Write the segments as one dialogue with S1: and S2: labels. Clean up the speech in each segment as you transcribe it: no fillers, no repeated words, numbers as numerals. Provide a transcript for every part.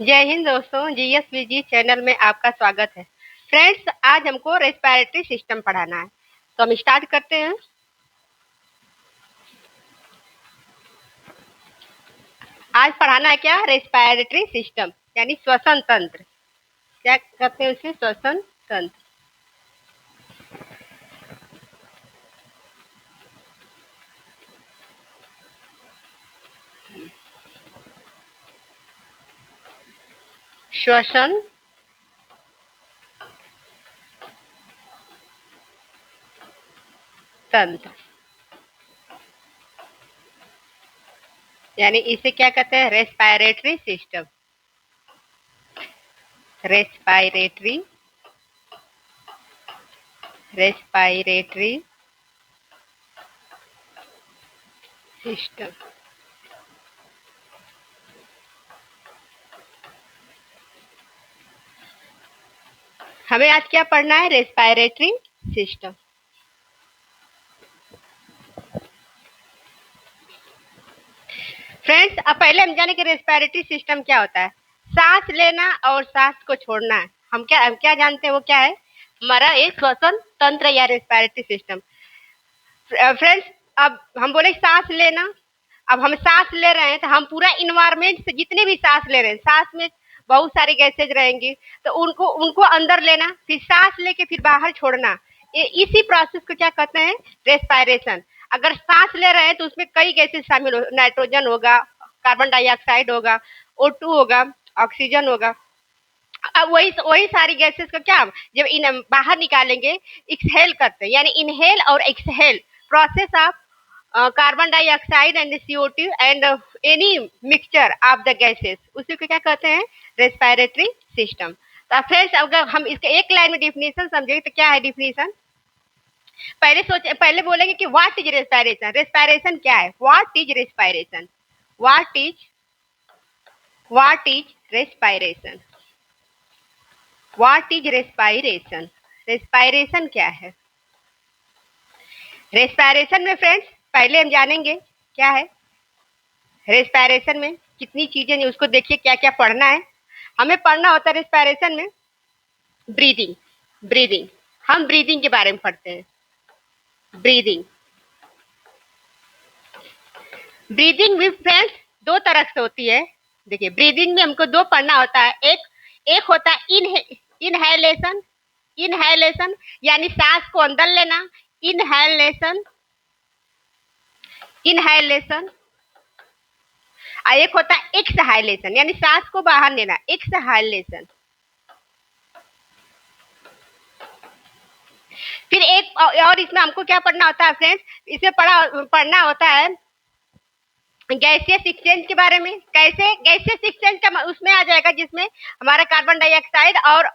S1: जय हिंद दोस्तों, जीएसवीजी चैनल में आपका स्वागत है। फ्रेंड्स, आज हमको रेस्पिरेटरी सिस्टम पढ़ाना है, तो हम स्टार्ट करते हैं। आज पढ़ाना है क्या? रेस्पिरेटरी सिस्टम यानी श्वसन तंत्र। क्या कहते हैं उसे? श्वसन तंत्र। श्वसन तंत्र यानी इसे क्या कहते हैं? Respiratory system. Respiratory respiratory system. हमें आज क्या पढ़ना है? Respiratory system. फ्रेंड्स, अब पहले हम जाने कि रेस्पिरेटरी सिस्टम क्या होता है। सांस लेना और सांस को छोड़ना है। हम क्या जानते हैं? वो क्या है? हमारा एक श्वसन तंत्र या रेस्पिरेटरी सिस्टम। फ्रेंड्स, अब हम बोले सांस लेना। अब हम सांस ले रहे हैं तो हम पूरा इन्वायरमेंट से जितने भी सांस ले रहे हैं, सांस में बहुत सारी गैसेज रहेंगी, तो उनको उनको अंदर लेना, फिर सांस लेके फिर बाहर छोड़ना। इसी प्रोसेस को क्या कहते हैं? रेस्पिरेशन। अगर सांस ले रहे हैं तो उसमें कई गैसेज शामिल हो, नाइट्रोजन होगा, कार्बन डाइऑक्साइड होगा, O2 होगा, ऑक्सीजन होगा। अब वही वही सारी गैसेस को क्या जब इन बाहर निकालेंगे, एक्सहेल करते हैं, यानी इनहेल और exhale process of carbon dioxide and CO2 and any mixture of the gases, उसी को क्या कहते हैं? Respiratory system. तो फ्रेंड्स, अगर हम इसके एक लाइन में डिफिनेशन समझेंगे तो क्या है डिफिनेशन? पहले बोलेंगे कि व्हाट इज रेस्पिरेशन। रेस्पिरेशन क्या है? What is respiration? What is respiration? What is respiration? Respiration क्या है? रेस्पिरेशन में फ्रेंड्स पहले हम जानेंगे क्या है। रेस्पिरेशन में कितनी चीजें हैं उसको देखिए, क्या क्या पढ़ना है। हमें पढ़ना होता है रेस्पिरेशन में ब्रीदिंग। ब्रीदिंग, हम ब्रीदिंग के बारे में पढ़ते हैं। ब्रीदिंग ब्रीदिंग भी फ्रेंड्स दो तरह से होती है। देखिए, ब्रीदिंग में हमको दो पढ़ना होता है। एक होता है इनहेलेशन। इनहेलेशन यानी सांस को अंदर लेना। इनहेलेशन इनहेलेशन और एक होता है एक्सहेलेशन यानी सांस को बाहर लेना। एक्सहेलेशन। फिर एक और इसमें हमको क्या पढ़ना होता है फ्रेंड्स? इसे पढ़ना होता है गैसियस एक्सचेंज के बारे में। कैसे गैसियस एक्सचेंज का उसमें आ जाएगा, जिसमें हमारा कार्बन डाइऑक्साइड और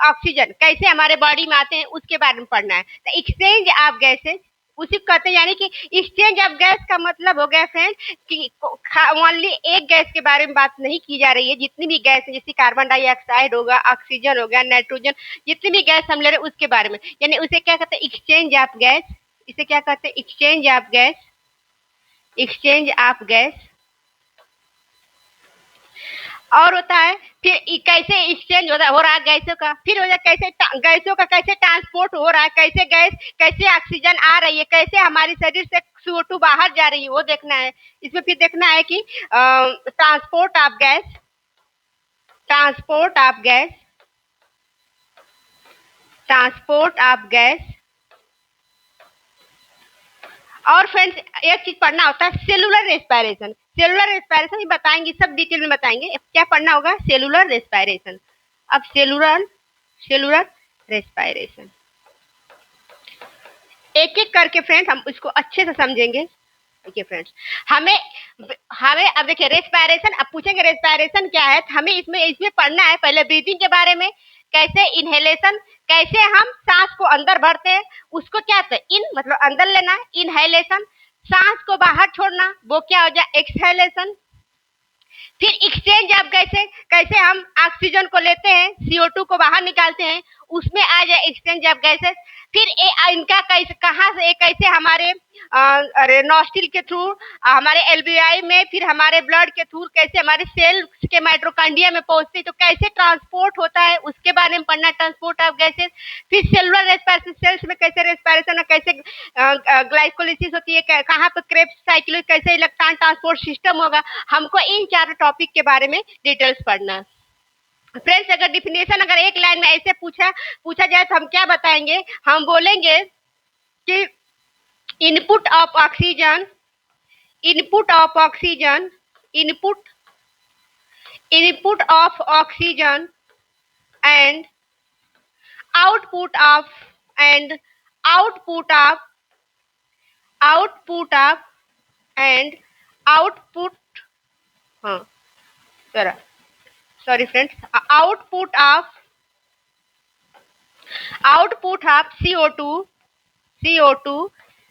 S1: ऑक्सीजन कैसे हमारे बॉडी में आते हैं, उसके बारे में पढ़ना है। तो एक्सचेंज ऑफ गैसेज उसी को कहते हैं, यानी कि एक्सचेंज ऑफ गैस का मतलब हो गया फ्रेंड कि ओनली एक गैस के बारे में बात नहीं की जा रही है। जितनी भी गैस है, जैसे कार्बन डाइऑक्साइड होगा, ऑक्सीजन हो गया, नाइट्रोजन, जितनी भी गैस हम ले रहे हैं उसके बारे में, यानी उसे क्या कहते हैं? Exchange of gas. इसे क्या कहते हैं? Exchange of gas. Exchange of gas. और होता है फिर कैसे एक्सचेंज हो रहा है गैसों का। फिर हो जाए कैसे गैसों का कैसे ट्रांसपोर्ट हो रहा है, कैसे गैस, कैसे ऑक्सीजन आ रही है, कैसे हमारे शरीर से CO2 बाहर जा रही है, वो देखना है। इसमें फिर देखना है कि transport of gas. Transport of gas. Transport of gas. और फ्रेंड्स, एक चीज पढ़ना होता है सेलुलर रेस्पिरेशन। सेलुलर रेस्पिरेशन ही बताएंगे, सब डिटेल में बताएंगे। क्या पढ़ना होगा? Cellular respiration. अब सेलुलर रेस्पिरेशन एक एक करके फ्रेंड्स हम इसको अच्छे से समझेंगे। देखिए फ्रेंड्स, हमें हमें अब देखिए रेस्पिरेशन, अब पूछेंगे रेस्पिरेशन क्या है, तो हमें इसमें इसमें पढ़ना है पहले ब्रीथिंग के बारे में। कैसे इनहेलेशन, कैसे हम सांस को अंदर भरते हैं, उसको क्या कहते हैं? इन मतलब अंदर लेना, इनहेलेशन। सांस को बाहर छोड़ना, वो क्या हो जाए? एक्सहेलेशन। फिर एक्सचेंज ऑफ कैसे कैसे हम ऑक्सीजन को लेते हैं, CO2 को बाहर निकालते हैं, उसमें आ जाए एक्सचेंज ऑफ गैसेस, फिर इनका कैसे कहाँ से कैसे हमारे अरे नॉस्ट्रिल के थ्रू, हमारे एलबीआई में, फिर हमारे ब्लड के थ्रू कैसे हमारे सेल्स के माइटोकॉन्ड्रिया में पहुंचती, तो कैसे ट्रांसपोर्ट होता है उसके बारे में पढ़ना, ट्रांसपोर्ट ऑफ गैसेस। फिर सेलुलर रेस्पिरेशन, सेल्स में कैसे रेस्पिरेशन, कैसे ग्लाइकोलिसिस होती है, कहाँ पे क्रेब्स साइकिल, कैसे इलेक्ट्रॉन ट्रांसपोर्ट सिस्टम होगा, हमको इन चारों टॉपिक के बारे में डिटेल्स पढ़ना। फ्रेंड्स, अगर डिफिनेशन अगर एक लाइन में ऐसे पूछा पूछा जाए तो हम क्या बताएंगे, हम बोलेंगे कि input of oxygen, input of oxygen, input input of oxygen and output of and output of output of and output, हाँ जरा sorry friends, output of CO2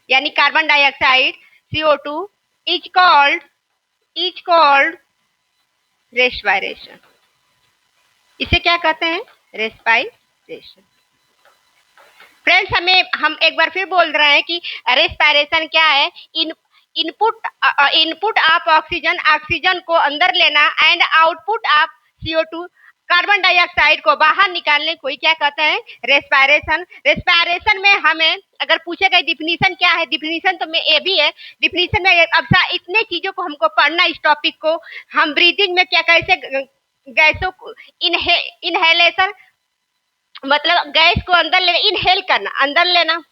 S1: यानी carbon dioxide, CO2 is called respiration. इसे क्या कहते हैं, respiration. Friends, हम एक बार फिर बोल रहे हैं कि रेस्पिरेशन क्या है, इनपुट ऑफ ऑक्सीजन, ऑक्सीजन को अंदर लेना, and output of CO2, carbon dioxide को बाहर निकालने को ही क्या कहते हैं, रेस्पिरेशन। रेस्पिरेशन में हमें अगर पूछे गए डिफिनीशन क्या है, डिफिनीशन तो में ये भी है, डिफिनीशन में अब इतने चीजों को हमको पढ़ना, इस टॉपिक को हम ब्रीदिंग में क्या कैसे गैसों को इनहेलेशन मतलब गैस को अंदर लेना, इनहेल करना अंदर लेना,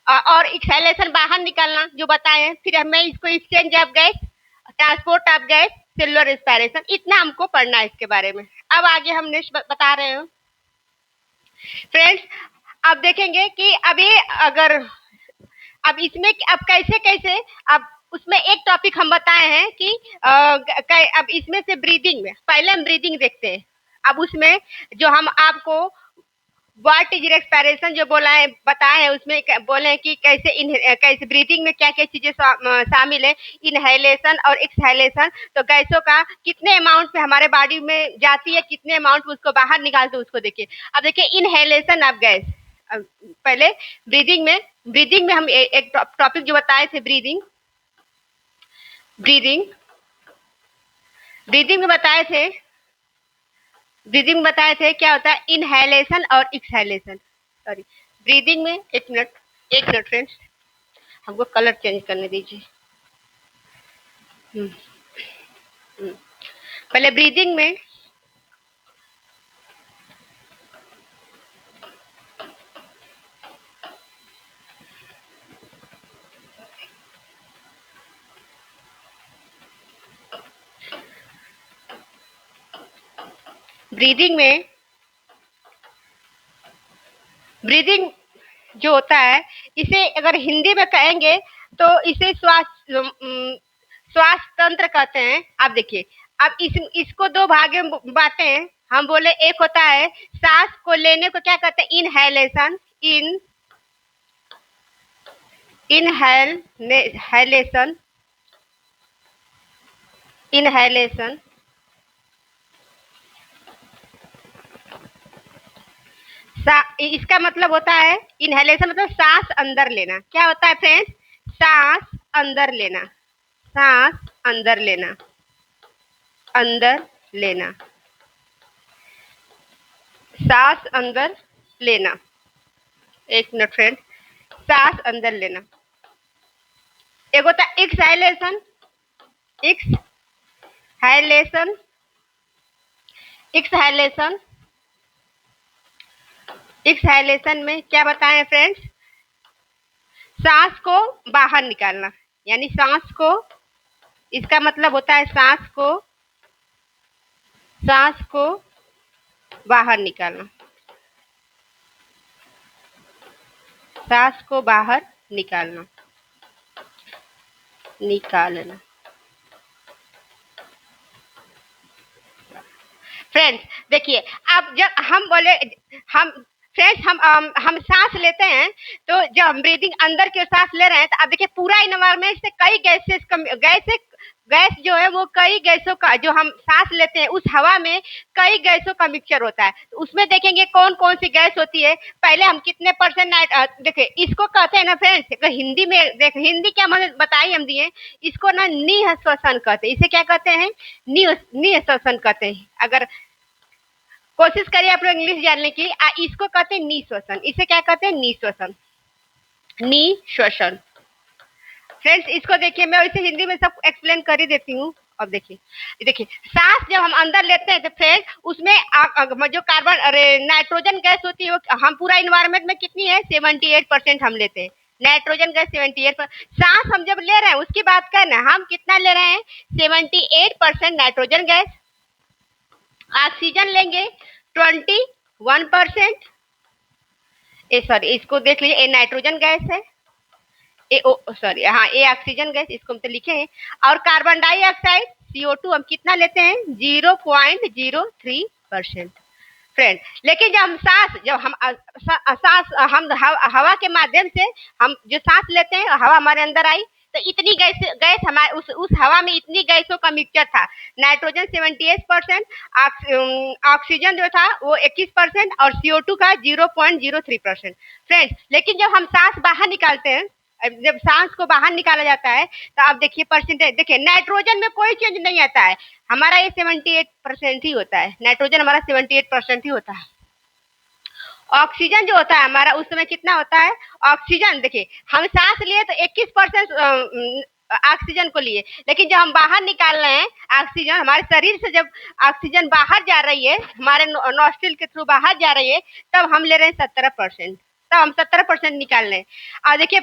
S1: और एक्सहेलेशन बाहर निकालना जो बताए। फिर हमें इसको exchange of gas, transport of gas, cellular respiration, इतना हमको पढ़ना है इसके बारे में। अब आगे हम नेक्स्ट बता रहे हैं फ्रेंड्स। अब देखेंगे कि अभी अगर अब इसमें अब कैसे कैसे, अब उसमें एक टॉपिक हम बताए हैं कि अब इसमें से ब्रीदिंग में पहले हम ब्रीदिंग देखते हैं। अब उसमें जो हम आपको व्हाट इज रेस्पिरेशन जो बताए हैं, उसमें बोले कि कैसे ब्रीदिंग में क्या क्या चीजें शामिल है, इनहेलेशन और एक्सहेलेशन। तो गैसों का कितने अमाउंट में हमारे बॉडी में जाती है, कितने अमाउंट में उसको बाहर निकालते हैं, उसको देखिए। अब देखिए इनहेलेशन ऑफ गैस, पहले ब्रीदिंग में हम एक टॉपिक जो बताए थे, ब्रीदिंग में बताए थे क्या होता है, इनहेलेशन और एक्सहेलेशन। सॉरी, ब्रीदिंग में एक मिनट फ्रेंड्स, हमको कलर चेंज करने दीजिए। पहले ब्रीदिंग में ब्रीदिंग जो होता है, इसे अगर हिंदी में कहेंगे तो इसे श्वास तंत्र कहते हैं। आप देखिए, अब इसको दो भाग में बांटे हैं। हम बोले एक होता है सांस को लेने को क्या कहते हैं, इनहेलेशन, इनहेलेशन। इसका मतलब होता है इनहेलेशन मतलब सांस अंदर लेना। क्या होता है फ्रेंड्स, सांस अंदर लेना, सांस अंदर लेना, सांस अंदर लेना। एक मिनट फ्रेंड, सांस अंदर लेना। एक होता है एक्सहेलेशन, एक्सहेलेशन में क्या बताएं फ्रेंड्स, सांस को बाहर निकालना, यानी सांस को, इसका मतलब होता है सांस को बाहर निकालना, सांस को बाहर निकालना। फ्रेंड्स देखिए, अब जब हम बोले हम सांस लेते हैं, तो जब हम ब्रीदिंग अंदर की सांस ले रहे हैं, तो अब देखिए पूरा इन्वायरमेंट से कई गैसेस गैस जो है वो कई गैसों का, जो हम सांस लेते हैं उस हवा में कई गैसों का मिक्सचर होता है। तो उसमें देखेंगे कौन कौन सी गैस होती है। पहले हम कितने परसेंट देखिए इसको कहते हैं ना फ्रेंड्स, हिंदी में देख, हिंदी क्या मैंने बताई हम दिए, इसको ना निःश्वसन कहते हैं। इसे क्या कहते हैं? निःश्वसन कहते हैं। अगर कोशिश करिए आप लोग इंग्लिश जानने की, इसको कहते हैं निःश्वसन। इसे क्या कहते हैं? निःश्वसन। निःश्वसन। फ्रेंड्स इसको देखिए, मैं इसे हिंदी में सब एक्सप्लेन कर ही देती हूँ। अब देखिए, देखिए सांस जब हम अंदर लेते हैं तो फ्रेंड्स उसमें जो कार्बन, अरे नाइट्रोजन गैस होती है, वो हम पूरा इन्वायरमेंट में कितनी है? 78% हम लेते हैं नाइट्रोजन गैस। 78%। सांस हम जब ले रहे हैं उसकी बात करें ना, हम कितना ले रहे हैं? 78% नाइट्रोजन गैस। ऑक्सीजन लेंगे 21%। सॉरी, इसको देख लीजिए, ये नाइट्रोजन गैस है, ए ओ सॉरी, हाँ ए ऑक्सीजन गैस, इसको हम तो लिखे हैं। और कार्बन डाइऑक्साइड CO2 हम कितना लेते हैं? 0.03%। फ्रेंड, लेकिन जब हम सांस, जब हम सांस हम हवा के माध्यम से हम जो सांस लेते हैं, हवा हमारे अंदर आई तो इतनी गैस गैस हमारे उस हवा में इतनी गैसों का मिक्सचर था। नाइट्रोजन 78%, ऑक्सीजन जो था वो 21% और CO2 का 0.03%। फ्रेंड्स, लेकिन जब हम सांस बाहर निकालते हैं, जब सांस को बाहर निकाला जाता है तो आप देखिए परसेंटेज, देखिए नाइट्रोजन में कोई चेंज नहीं आता है, हमारा ये 78% ही होता है। नाइट्रोजन हमारा 78% ही होता है। ऑक्सीजन जो होता है हमारा उस समय कितना होता है? ऑक्सीजन देखिए, हम सांस लिए तो 21% ऑक्सीजन को लिए, लेकिन जब हम बाहर निकाल रहे हैं ऑक्सीजन, हमारे शरीर से जब ऑक्सीजन बाहर जा रही है, हमारे नॉस्ट्रिल के थ्रू बाहर जा रही है, तब हम ले रहे हैं 17%। तब हम 17% निकाल रहे हैं। और देखिए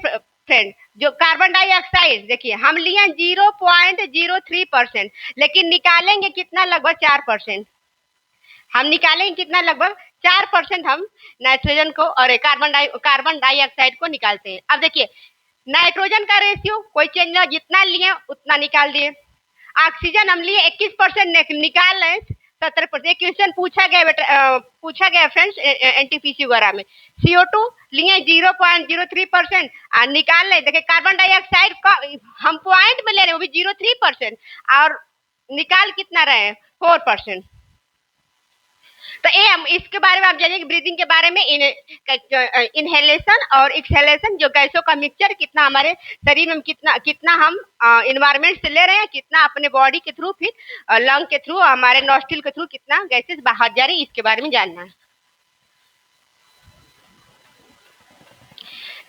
S1: फ्रेंड, जो कार्बन डाइऑक्साइड देखिए हम लिए 0.03%, लेकिन निकालेंगे कितना? लगभग 4%। हम निकालेंगे कितना? लगभग 4% हम नाइट्रोजन को और कार्बन डाइऑक्साइड को निकालते हैं। अब देखिए नाइट्रोजन का रेशियो कोई चेंज ना, जितना लिए उतना निकाल दिए। ऑक्सीजन हम लिए 21%, निकाल रहे 17%। क्वेश्चन पूछा गया बेटा, पूछा गया फ्रेंड्स NTPC वगैरह में। CO2 लिए 0.03% निकाल रहे, देखिए कार्बन डाइऑक्साइड का हम पॉइंट में ले रहे हैं, वो भी 0.3%, और निकाल कितना रहे? 4%। तो ये हम इसके बारे में आप जानिए, ब्रीदिंग के बारे में, इनहेलेशन और एक्सहेलेशन, जो गैसों का मिक्सचर कितना हमारे शरीर में, कितना कितना हम इन्वायरमेंट से ले रहे हैं, कितना अपने बॉडी के थ्रू, फिर लंग के थ्रू, हमारे नॉस्ट्रिल के थ्रू कितना गैसेस बाहर जा रही है, इसके बारे में जानना है।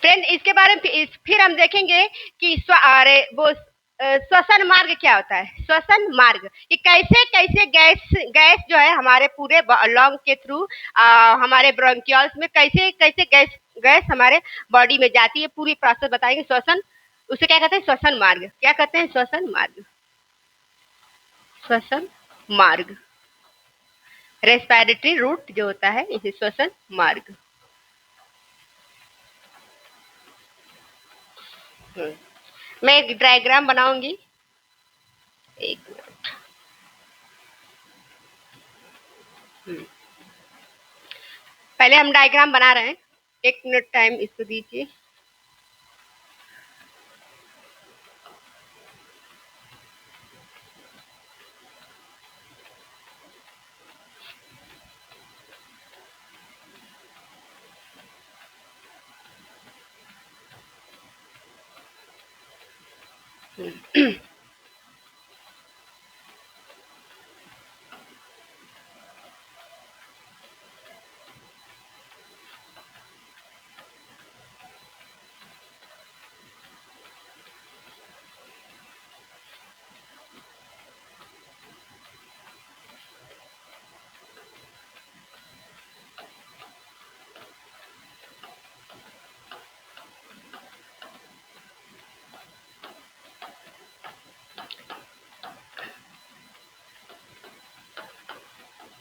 S1: फ्रेंड इसके बारे में फिर हम देखेंगे कि अरे वो श्वसन मार्ग क्या होता है। श्वसन मार्ग कि कैसे कैसे गैस गैस जो है हमारे पूरे लंग के थ्रू, हमारे ब्रोंकियल्स में कैसे कैसे गैस गैस हमारे बॉडी में जाती है, पूरी प्रोसेस बताएंगे। श्वसन, उसे क्या कहते हैं? श्वसन मार्ग। क्या कहते हैं? श्वसन मार्ग। श्वसन मार्ग, रेस्पिरेटरी रूट जो होता है, इसे श्वसन मार्ग। मैं एक डायग्राम बनाऊंगी, एक मिनट। पहले हम डायग्राम बना रहे हैं, 1 मिनट टाइम इसको दीजिए।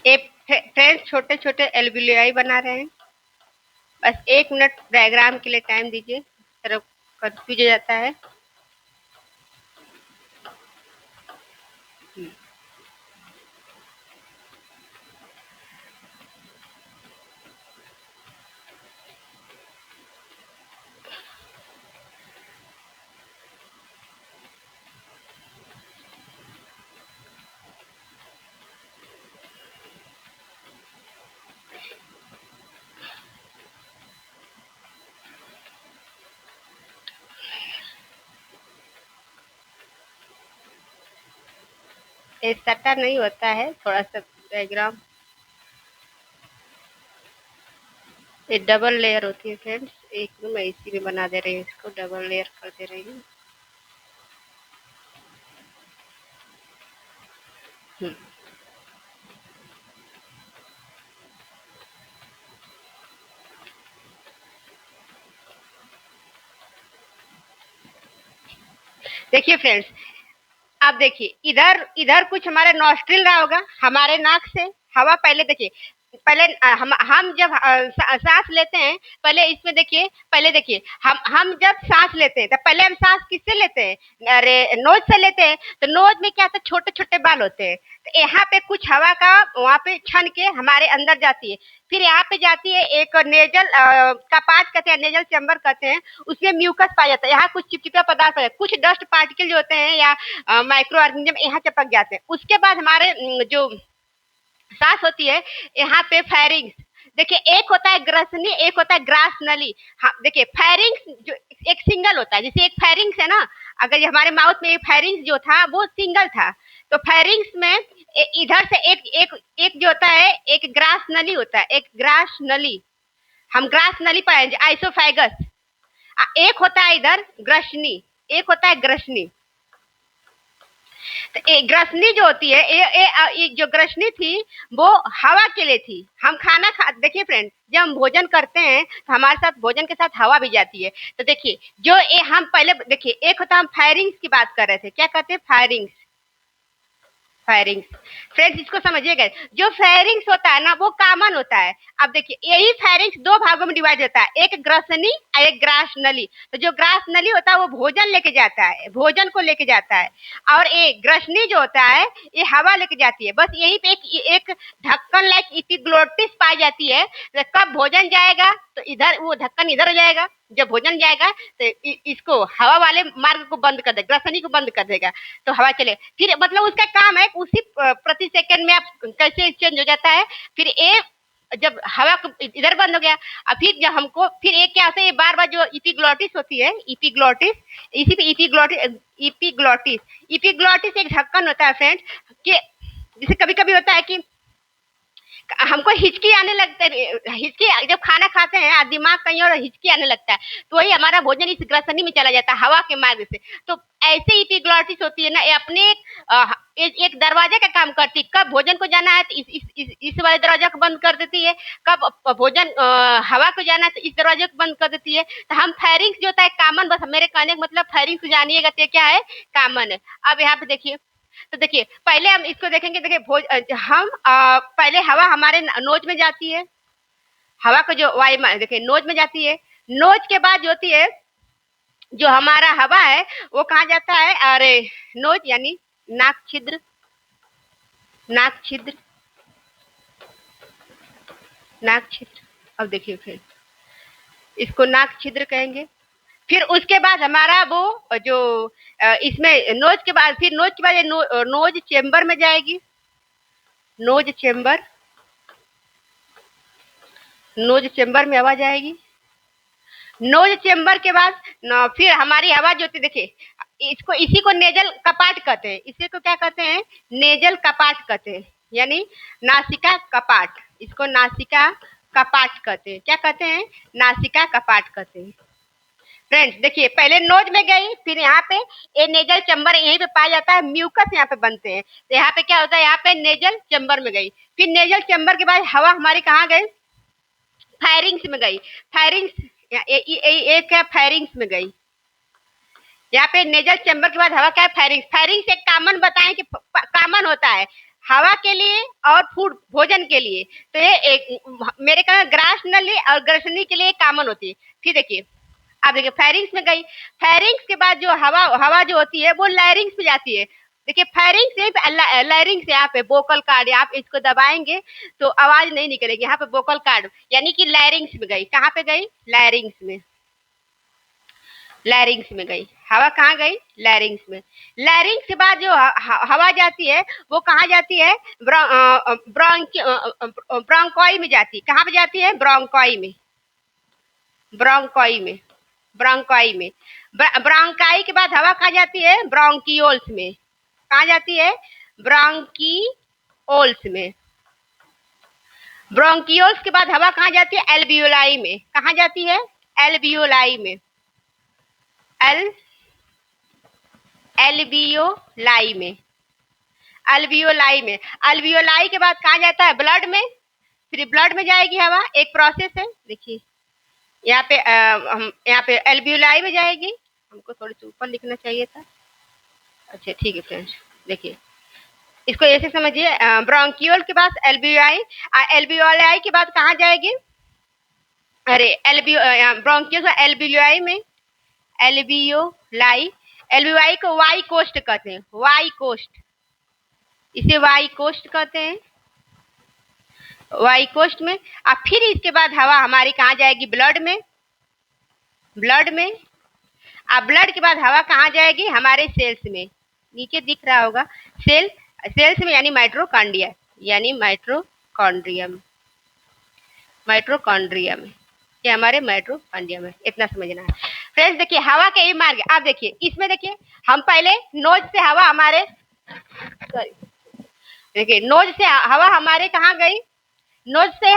S1: एक फ्रेंड्स छोटे छोटे एल्वियोलाई बना रहे हैं, बस 1 मिनट डायग्राम के लिए टाइम दीजिए, तरफ कंफ्यूज हो जाता है। ये सटा नहीं होता है, थोड़ा सा डायग्राम, ये डबल लेयर होती है फ्रेंड्स। एक मिनट, मैं इसी में बना दे रही हूँ, इसको डबल लेयर कर दे रही हूँ। हम्म, देखिए फ्रेंड्स, अब देखिए इधर इधर कुछ हमारे नॉस्ट्रिल रहा होगा, हमारे नाक से हवा पहले देखिए, पहले हम जब सांस लेते हैं, पहले इसमें देखिए, पहले देखिए हम जब सांस लेते हैं तो पहले हम सांस किससे लेते हैं, अरे नोज से लेते हैं। तो नोज में क्या होता है, छोटे छोटे बाल होते हैं, तो यहाँ पे कुछ हवा का वहाँ पे छन के हमारे अंदर जाती है। फिर यहाँ पे जाती है एक नेजल कपाट कहते हैं, नेजल चैम्बर कहते हैं, उसमें म्यूकस पाया जाता है। यहाँ कुछ चिपचिपा पदार्थ है, कुछ डस्ट पार्टिकल जो होते हैं या माइक्रो ऑर्गेनिज्म यहाँ चिपक जाते हैं। उसके बाद हमारे जो सांस होती है, यहाँ पे फेरिंग्स, देखिए एक होता है ग्रसनी, एक होता है ग्रास नली। हाँ देखिए फेरिंग्स जो एक सिंगल होता है, जैसे एक फेरिंग्स है ना, अगर ये हमारे माउथ में फेरिंग्स जो था वो सिंगल था, तो फेरिंग्स में इधर से एक एक एक जो होता है, एक ग्रास नली होता है, एक ग्रास नली, हम ग्रास नली पाएंगे आइसोफेगस। एक होता है इधर ग्रसनी, एक होता है ग्रसनी। तो ग्रसनी जो होती है, ये जो ग्रसनी थी वो हवा के लिए थी। हम खाना खा, देखिए फ्रेंड, जब हम भोजन करते हैं तो हमारे साथ भोजन के साथ हवा भी जाती है। तो देखिए जो हम पहले देखिए, एक होता, हम फायरिंग्स की बात कर रहे थे, क्या कहते हैं फायरिंग्स, फायरिंग्स। फ्रेंड्स इसको समझिएगा, जो फायरिंग्स होता है ना वो कॉमन होता है। अब देखिए यही फायरिंग्स दो भागों में डिवाइड होता है, एक ग्रसनी और एक ग्रास नली। तो जो ग्रास नली होता है वो भोजन लेके जाता है, भोजन को लेके जाता है, और एक ग्रसनी जो होता है ये हवा लेके जाती है। बस यही पे एक ढक्कन लाइक इपिग्लोटिस पाई जाती है। तो कब भोजन जाएगा तो इधर वो ढक्कन इधर हो जाएगा, जब भोजन जाएगा तो इसको हवा वाले मार्ग को बंद कर देगा, ग्रसनी को बंद कर देगा, तो हवा चले। फिर मतलब उसका काम है उसी प्रति सेकंड में आप कैसे चेंज हो जाता है। फिर एक जब हवा इधर बंद हो गया, अब फिर जब हमको फिर एक क्या होता है, ये बार बार जो इपिग्लोटिस होती है, इपिग्लोटिस, इसी पे इपिग्लोटिस, इपिग्लोटिस, इपिग्लोटिस एक ढक्कन होता है फ्रेंड्स, कि जैसे कभी कभी होता है कि हमको हिचकी आने लगता है, हिचकी जब खाना खाते हैं दिमाग कहीं और हिचकी आने लगता है, तो वही हमारा भोजन इस ग्रसनी में चला जाता है हवा के मार्ग से। तो ऐसे ही इपिग्लोटिस होती है ना, ये अपने एक दरवाजे का काम करती है। कब भोजन को जाना है तो इस वाले दरवाजा को बंद कर देती है, कब भोजन हवा को जाना है तो इस दरवाजे को बंद कर देती है। तो हम फायरिंग्स जो होता है कॉमन, बस मेरे कहने का मतलब फायरिंग्स जानिएगा तो क्या है, कॉमन है। अब यहाँ पे देखिए, तो देखिए पहले हम इसको देखेंगे, देखिए हम पहले हवा हमारे नोज में जाती है, हवा को जो वायु देखिए नोज में जाती है, नोज के बाद जो होती है जो हमारा हवा है वो कहाँ जाता है, अरे नोज यानी नाक छिद्र, नाक छिद्र, नाक छिद्र। अब देखिए फिर इसको नाक छिद्र कहेंगे। फिर उसके बाद हमारा वो जो इसमें नोज के बाद, फिर नोज के बाद ये नोज चेम्बर में जाएगी, नोज चेम्बर, नोज चेम्बर में हवा जाएगी। नोज चेम्बर के बाद फिर हमारी हवा जो होती है, देखिए इसको, इसी को नेजल कपाट कहते हैं, इसी को क्या कहते हैं, नेजल कपाट कहते हैं, यानी नासिका कपाट, इसको नासिका कपाट कहते हैं। क्या कहते हैं, नासिका कपाट कहते हैं। फ्रेंड्स देखिए पहले नोज में गई, फिर यहाँ पे ये नेजल चैम्बर यहीं पे पाया जाता है, म्यूकस यहाँ पे बनते हैं। तो यहाँ पे क्या होता है, यहाँ पे नेजल चैम्बर में गई, फिर नेजल चैम्बर के बाद हवा हमारी कहाँ गई, फायरिंग्स में गई। फायरिंग्स एक क्या, फायरिंग्स में गई। यहाँ पे नेजल चैम्बर के बाद हवा क्या है, फायरिंग्स। फायरिंग्स एक कॉमन बताएं कि कॉमन होता है हवा के लिए और फूड भोजन के लिए। तो ये एक मेरे कहना ग्रास नली और ग्रसनी के लिए कॉमन होती है। फिर देखिए, अब देखिए फायरिंग्स में गई, फायरिंग्स के बाद जो हवा हवा जो होती है वो लायरिंग्स में जाती है। देखिए फायरिंग से लायरिंग से यहाँ पे वोकल कार्ड, आप इसको दबाएंगे तो आवाज नहीं निकलेगी, यहाँ पे वोकल कार्ड यानी कि लायरिंग्स में गई। कहाँ पे गई, लायरिंग्स में, लैरिंग्स में गई हवा, कहाँ गई, लैरिंग्स में। लैरिंग्स के बाद जो हवा जाती है वो कहाँ जाती है, ब्रोंकोई में जाती है। कहाँ पे जाती है, ब्रोंकोई में, ब्रोंकोई में, ब्रोंकोई में। ब्रोंकाई के बाद हवा कहाँ जाती है, ब्रोंकियोल्स में। कहाँ जाती है, ब्रोंकियोल्स में। ब्रोंकियोल्स के बाद हवा कहाँ जाती है? एल्वियोलाई में। कहाँ जाती है? एल्वियोलाई में। एल्वियोलाई में। अल्वियोलाई में। अल्वियोलाई के बाद कहाँ जाता है? ब्लड में। फिर ब्लड में जाएगी हवा, एक प्रोसेस है। देखिए यहाँ पे हम यहाँ पे एल्वियोलाई में जाएगी। हमको थोड़ी सी ऊपर लिखना चाहिए था। अच्छा ठीक है फ्रेंड्स, देखिए इसको ऐसे समझिए, ब्रोंकियोल के बाद एल्वियोलाई, एल्वियोलाई के बाद कहाँ जाएगी? अरे ब्रोंकियोल एल्वियोलाई में। एल्वियोलाई, एल्वियोलाई को वाई कोस्ट कहते हैं, वाई कोस्ट, इसे वाई कोस्ट कहते हैं, वाई कोस्ट में। अब फिर इसके बाद हवा हमारी कहाँ जाएगी? ब्लड में। ब्लड में। अब ब्लड के बाद हवा कहाँ जाएगी? हमारे सेल्स में। नीचे दिख रहा होगा सेल्स में, यानी माइटोकॉन्ड्रिया, यानी माइटोकॉन्ड्रिया में। माइटोकॉन्ड्रिया में, ये हमारे माइटोकॉन्ड्रिया में, इतना समझना है फ्रेंड्स। देखिए हवा के ये मार्ग, आप देखिए इसमें, देखिए हम पहले नोज से हवा हमारे, सॉरी, देखिए नोज से हवा हमारे कहाँ गई? नोज से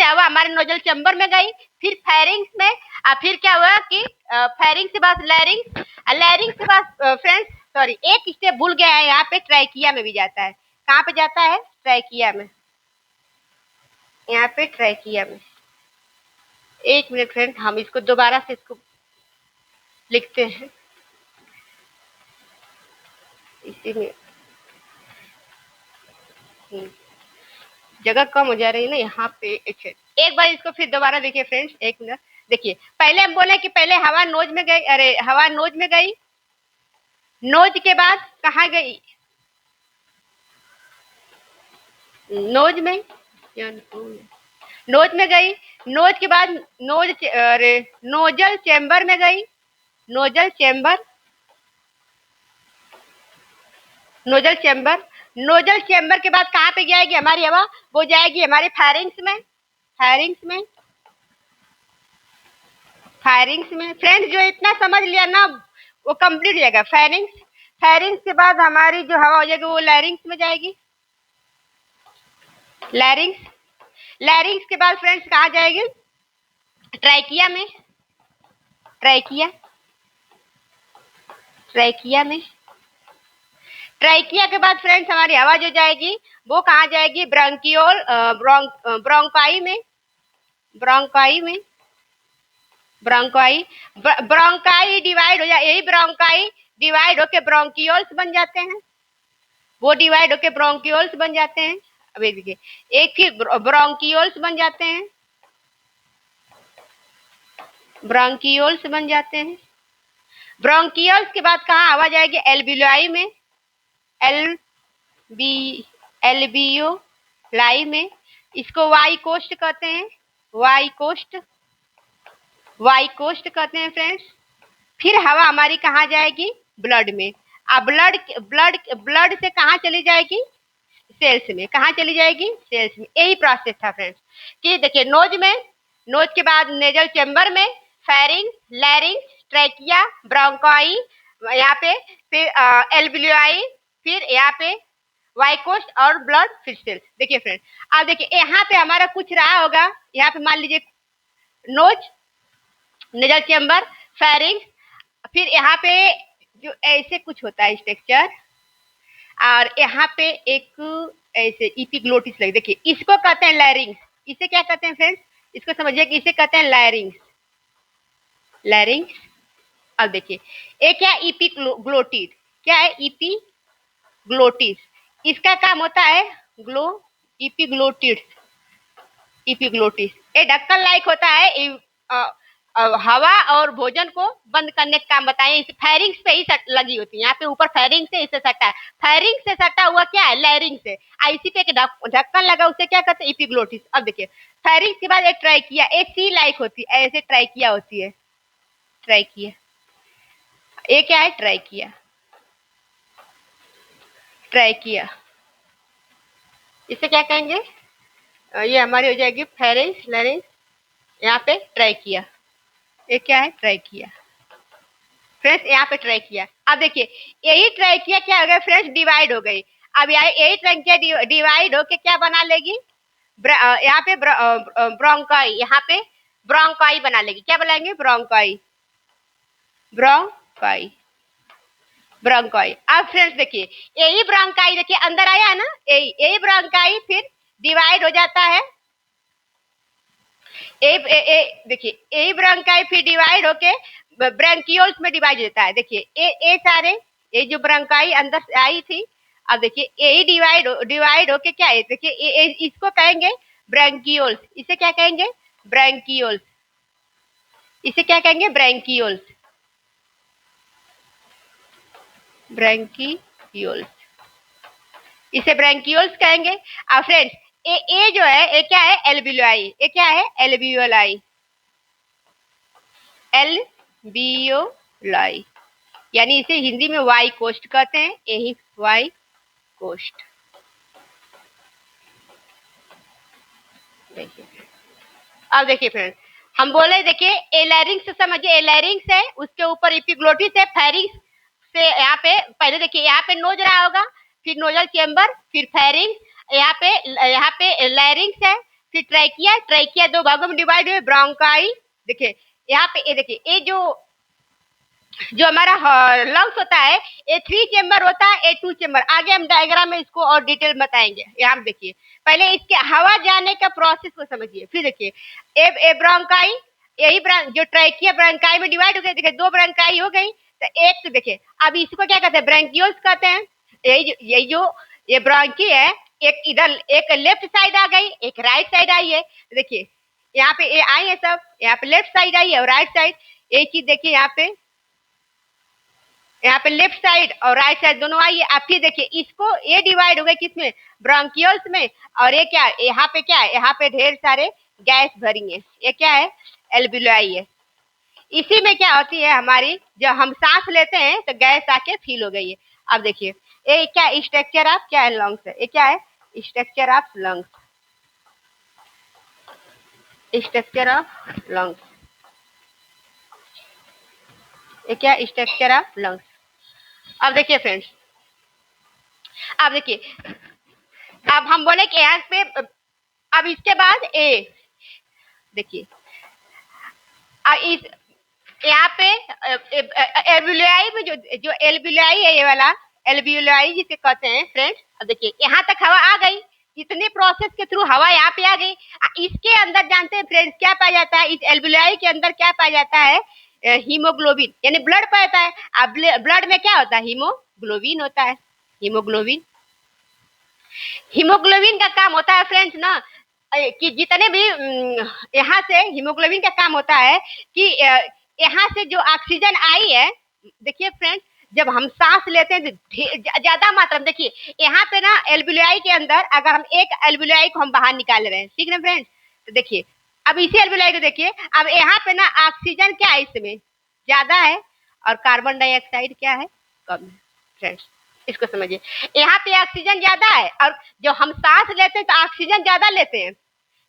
S1: हवा हमारे नोजल चैम्बर में गई, फिर फेरिंग्स में। और फिर क्या हुआ कि फेरिंग्स के बाद लैरिंग्स, लैरिंग्स के बाद फ्रेंड्स सॉरी एक स्टेप भूल गया है, यहाँ पे ट्रैकिया में भी जाता है। कहाँ पे जाता है? ट्रैकिया में। यहाँ पे ट्रैकिया में। एक मिनट फ्रेंड, हम इसको दोबारा से इसको लिखते हैं इसी में। जगह कम हो जा रही है ना यहाँ पे। एक बार इसको फिर दोबारा देखिए फ्रेंड्स, एक मिनट। देखिए पहले हम बोले कि पहले हवा नोज में गई, अरे हवा नोज में गई, नोज के बाद कहाँ गई? नोज में, नोज में गई, नोज के बाद अरे नोजल चैम्बर में गई, nozzle chamber, nozzle chamber, nozzle chamber के बाद कहाँ पे जाएगी हमारी हवा? वो जाएगी हमारे फायरिंग्स में। फायरिंग्स में, फायरिंग्स में फ्रेंड्स, जो इतना समझ लिया ना वो कंप्लीट हो जाएगा। फायरिंग्स, फायरिंग्स के बाद हमारी जो हवा हो जाएगी वो लैरिंग्स में जाएगी। लैरिंग्स, लैरिंग्स के बाद फ्रेंड्स कहाँ जाएगी? ट्रैकिया में। ट्रैकिया, ट्रैकिया में। ट्रैकिया के बाद फ्रेंड्स हमारी हवा जो जाएगी वो कहाँ जाएगी? ब्रोंकियोल, ब्रोंकाई में। ब्रोंकाई में, ब्रोंकाई, ब्रोंकाई डिवाइड हो जाए, यही ब्रोंकाई डिवाइड होके ब्रोंकियोल्स बन जाते हैं, वो डिवाइड होके ब्रोंकियोल्स बन जाते हैं। अभी देखिए एक फिर ब्रोंकियोल्स बन जाते हैं, ब्रोंकियोल्स बन जाते हैं। ब्रोंकियोल्स के बाद कहाँ हवा जाएगी? एल्वियोलाई में। एल्वियोलाई में, इसको वाई कोस्ट कहते हैं, वाई कोस्ट, वाई कोस्ट कहते हैं फ्रेंड्स। फिर हवा हमारी कहाँ जाएगी? ब्लड में। अब ब्लड ब्लड ब्लड से कहाँ चली जाएगी? सेल्स में। कहाँ चली जाएगी? सेल्स में। यही प्रोसेस था फ्रेंड्स कि देखिए नोज में, नोज के बाद नेजल चैम्बर में, फेरिंग, लैरिंग, ट्रैकिया, ब्रोंकाई, यहाँ पे फिर एल्वियोलाई, फिर यहाँ पे वाइकोस्ट और ब्लड, फिर सेल्स। देखिए फ्रेंड, अब देखिए यहाँ पे हमारा कुछ रहा होगा, यहाँ पे मान लीजिए नोज, नेजल चैम्बर, फेरिंग, फिर यहाँ पे जो ऐसे कुछ होता है स्ट्रक्चर, और यहाँ पे एक ऐसे इपिग्लोटिस लगे। देखिए इसको कहते हैं लैरिंग्स। इसे क्या कहते हैं फ्रेंड्स? इसको समझिए कि इसे कहते हैं लैरिंग्स, लैरिंग्स। अब देखिए एक क्या इपिग्लोटिस, क्या है? इपिग्लोटिस, इसका काम होता है इपिग्लोटिस, इपिग्लोटिस ये ढक्कन लाइक होता है, हवा और भोजन को बंद करने का काम बताए। इस फेरिंग्स पे ही लगी होती है, यहाँ पे ऊपर फेरिंग से इसे सटा है, फेरिंग से सटा हुआ क्या है? लैरिंग से। इसी पे ढक्कन लगा, उसे क्या कहते हैं? इपिग्लोटिस। अब देखिए फेरिंग के बाद एक ट्राइकिया, एक सी लाइक होती है, ऐसे ट्राइकिया होती है, ट्राइकिया। ये क्या है? Trachea, trachea. इसे क्या कहेंगे? ये हमारी हो जाएगी फेरिंग्स, लैरिंग्स, यहाँ पे ट्राइकिया। ये क्या है? ट्राइकिया। फ्रेंड्स यहाँ पे ट्रैकिया, अब देखिए यही ट्रैकिया क्या हो गया फ्रेंड्स, डिवाइड हो गई। अब यही ट्रैकिया डिवाइड होके क्या बना लेगी, यहाँ पे ब्रोंकाई, यहाँ पे ब्रोंकाई बना लेगी। क्या बनाएंगे, ब्रोंकाई, ब्रोंकाई, ब्रोंकाई। अब फ्रेंड्स देखिए यही ब्रोंकाई देखिए अंदर आया है ना, यही यही ब्रोंकाई फिर डिवाइड हो जाता है। देखिए यही ब्रोंकाई फिर डिवाइड होके ब्रैंकियोल्स में डिवाइड होता है। देखिए ये सारे, ये जो ब्रोंकाई अंदर से आई थी, अब देखिए यही डिवाइड होके क्या है, देखिए इसको कहेंगे ब्रैंकियोल्स। इसे क्या कहेंगे, ब्रैंकियोल्स। इसे क्या कहेंगे, ब्रैंकियोल्स, ब्रैंकियोल्स, इसे ब्रैंकियोल्स कहेंगे। अब फ्रेंड्स ये जो है ये क्या है, एल्वियोलाई। ये क्या है, एल्वियोलाई, एल्वियोलाई, यानी इसे हिंदी में वाई कोष्ठ कहते हैं, यही वाई कोष्ठ। देखिए अब देखिए फ्रेंड्स, हम बोले देखिए एलैरिंग्स से समझिए, एलैरिंग्स है, उसके ऊपर एपिग्लोटिस है, फेरिंग्स से यहाँ पे पहले देखिए यहाँ पे नोज रहा होगा, फिर नोजल चेम्बर, फिर फेरिंग्स, यहाँ पे लैरिंग्स है, फिर ट्रैकिया, ट्रैकिया दो भागों में डिवाइड हुए, ब्रोंकाई। देखिए यहाँ पे ये देखिए ये जो हमारा लंग्स होता है, ए 3 चेम्बर होता है, ए 2 चेम्बर। आगे हम डायग्राम में इसको और डिटेल बताएंगे। यहाँ देखिए पहले इसके हवा जाने का प्रोसेस को समझिए, फिर देखिए ए ब्रोंकाई, यही जो ट्रैकिया ब्रोंकाई में डिवाइड हो गई। देखिए 2 ब्रोंकाई हो गई, तो एक तो देखिए अब इसको क्या कहते हैं, ब्रोंकियोल्स कहते हैं। यही जो ये ब्रोंकी है, एक इधर एक लेफ्ट साइड आ गई, एक राइट साइड आई है। देखिए यहाँ पे ये आई है सब, यहाँ पे लेफ्ट साइड आई है और राइट साइड। एक चीज देखिए यहाँ पे लेफ्ट साइड और राइट साइड दोनों आई है। अब फिर देखिए इसको ये डिवाइड हो गए किसमें, ब्रोंकियल्स में। और ये क्या है, यहाँ पे क्या है, यहाँ पे ढेर सारे गैस भरी है, ये क्या है, एल्वियोलाई है। इसी में क्या होती है हमारी, जब हम सांस लेते हैं तो गैस आके फील हो गई है। अब देखिए ये क्या स्ट्रक्चर ऑफ क्या है, लंग्स है। ये क्या है, structure of lungs, structure of lungs, ये क्या स्ट्रक्चर ऑफ लंग्स। अब देखिए फ्रेंड्स, अब देखिए अब हम बोले कि यहाँ पे, अब इसके बाद ए देखिए इस यहाँ पे एल्वियोलाई में जो एल्वियोलाई है, ये वाला एल्वियोलाई जिसे कहते हैं फ्रेंड्स। अब देखिए यहाँ तक हवा आ गई, इतने प्रोसेस के थ्रू हवा यहाँ पे आ गई। इसके अंदर जानते हैं फ्रेंड्स क्या पाया जाता है, इस एल्वियोलाई के अंदर क्या पाया जाता है, हीमोग्लोबिन, यानी ब्लड पाता है। अब ब्लड में क्या होता है, हीमोग्लोबिन होता है, हीमोग्लोबिन। हीमोग्लोबिन का काम होता है फ्रेंड्स ना, कि जितने भी यहाँ से हीमोग्लोबिन का काम होता है कि यहाँ से जो ऑक्सीजन आई है, देखिए फ्रेंड्स जब हम सांस लेते हैं ज्यादा मात्रा में, देखिए यहाँ पे ना एल्वियोलाई के अंदर अगर हम एक एल्वियोलाई को हम बाहर निकाल रहे हैं, ठीक ना फ्रेंड्स, तो देखिए अब इसी एल्वियोलाई को देखिए, अब यहाँ पे ना ऑक्सीजन क्या है इसमें ज्यादा है और कार्बन डाइऑक्साइड क्या है कम है फ्रेंड्स, इसको समझिए। यहाँ पे ऑक्सीजन ज्यादा है और जो हम सांस लेते हैं तो ऑक्सीजन ज्यादा लेते हैं,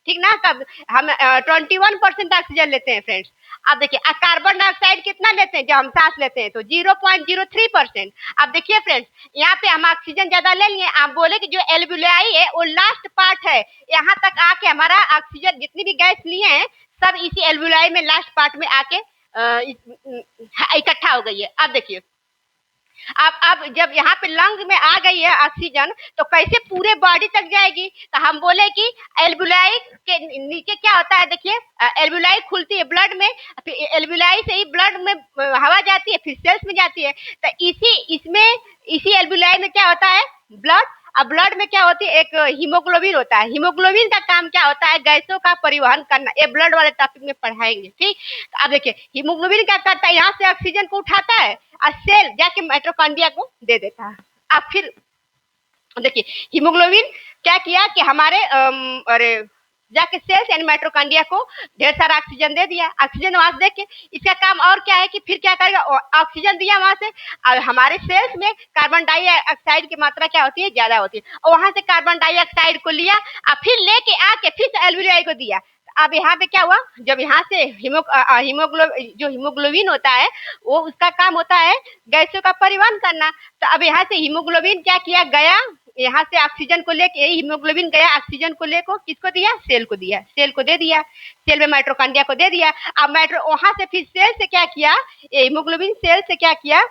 S1: ठीक ना, कब हम 21% ऑक्सीजन लेते हैं फ्रेंड्स। अब देखिए कार्बन डाइऑक्साइड कितना लेते हैं जब हम सांस लेते हैं, तो 0.03%। अब देखिए फ्रेंड्स यहाँ पे हम ऑक्सीजन ज्यादा ले लिए, आप बोले कि जो एल्वियोलाई है वो लास्ट पार्ट है, यहाँ तक आके हमारा ऑक्सीजन जितनी भी गैस लिए हैं सब इसी एल्वियोलाई में लास्ट पार्ट में आके इकट्ठा हो गई है। अब देखिए अब जब यहाँ पे लंग में आ गई है ऑक्सीजन, तो कैसे पूरे बॉडी तक जाएगी, तो हम बोले कि एल्वियोलाई के नीचे क्या होता है, देखिए एल्वियोलाई खुलती है ब्लड में, फिर एल्वियोलाई से ही ब्लड में हवा जाती है, फिर सेल्स में जाती है। तो इसी एल्वियोलाई में क्या होता है, ब्लड। अब ब्लड में क्या होती है, एक हीमोग्लोबिन होता है, हीमोग्लोबिन का काम क्या होता है, गैसों का परिवहन करना। ये ब्लड वाले टॉपिक में पढ़ाएंगे, ठीक। अब देखिए हीमोग्लोबिन क्या करता है, यहाँ से ऑक्सीजन को उठाता है और सेल जाके माइटोकॉन्ड्रिया को दे देता है। अब फिर देखिए हीमोग्लोबिन क्या किया कि हमारे अरे जाके सेल्स यानी माइटोकॉन्ड्रिया को ढेर सारा ऑक्सीजन दे दिया। ऑक्सीजन वहां से देख के इसका काम और क्या है कि फिर क्या करेगा, ऑक्सीजन दिया वहां से, और हमारे सेल्स में कार्बन डाइऑक्साइड की मात्रा क्या होती है, ज्यादा होती है, और वहां से कार्बन डाइऑक्साइड को लिया और फिर लेके आके फिर एल्वियोलाई को दिया। अब यहाँ पे क्या हुआ, जब यहाँ से हीमोग्लोबिन होता है वो उसका काम होता है गैसों का परिवहन करना। तो अब यहाँ से हीमोग्लोबिन क्या किया, गया यहाँ से ऑक्सीजन को लेके, हीमोग्लोबिन गया ऑक्सीजन को लेकर किसको दिया, सेल को दिया, सेल को दे दिया, सेल में माइटोकॉन्ड्रिया को दे दिया। अब वहां से फिर सेल से क्या किया, हीमोग्लोबिन सेल से क्या किया,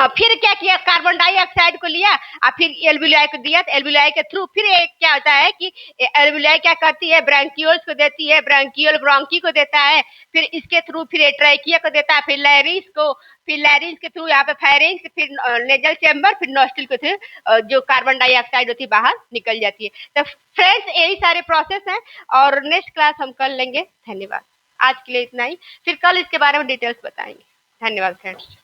S1: फिर क्या किया, कार्बन डाइऑक्साइड को लिया और फिर एल्वियोलाई को दिया। तो एल्वियोलाई के थ्रू फिर एक क्या होता है कि एल्वियोलाई क्या करती है, ब्रांकियोल्स को देती है, ब्रांकियल ब्रोंकी को देता है, फिर इसके थ्रू फिर ट्रैकिया को देता है, फिर लैरिस को, फिर लैरिस के थ्रू यहाँ पे फेरिंग्स, फिर नेजल चैम्बर, फिर नोस्ट्रिल के थ्रू जो कार्बन डाइऑक्साइड होती है बाहर निकल जाती है। तो फ्रेंड्स यही सारे प्रोसेस हैं और नेक्स्ट क्लास हम कर लेंगे। धन्यवाद, आज के लिए इतना ही, फिर कल इसके बारे में डिटेल्स बताएंगे। धन्यवाद फ्रेंड्स।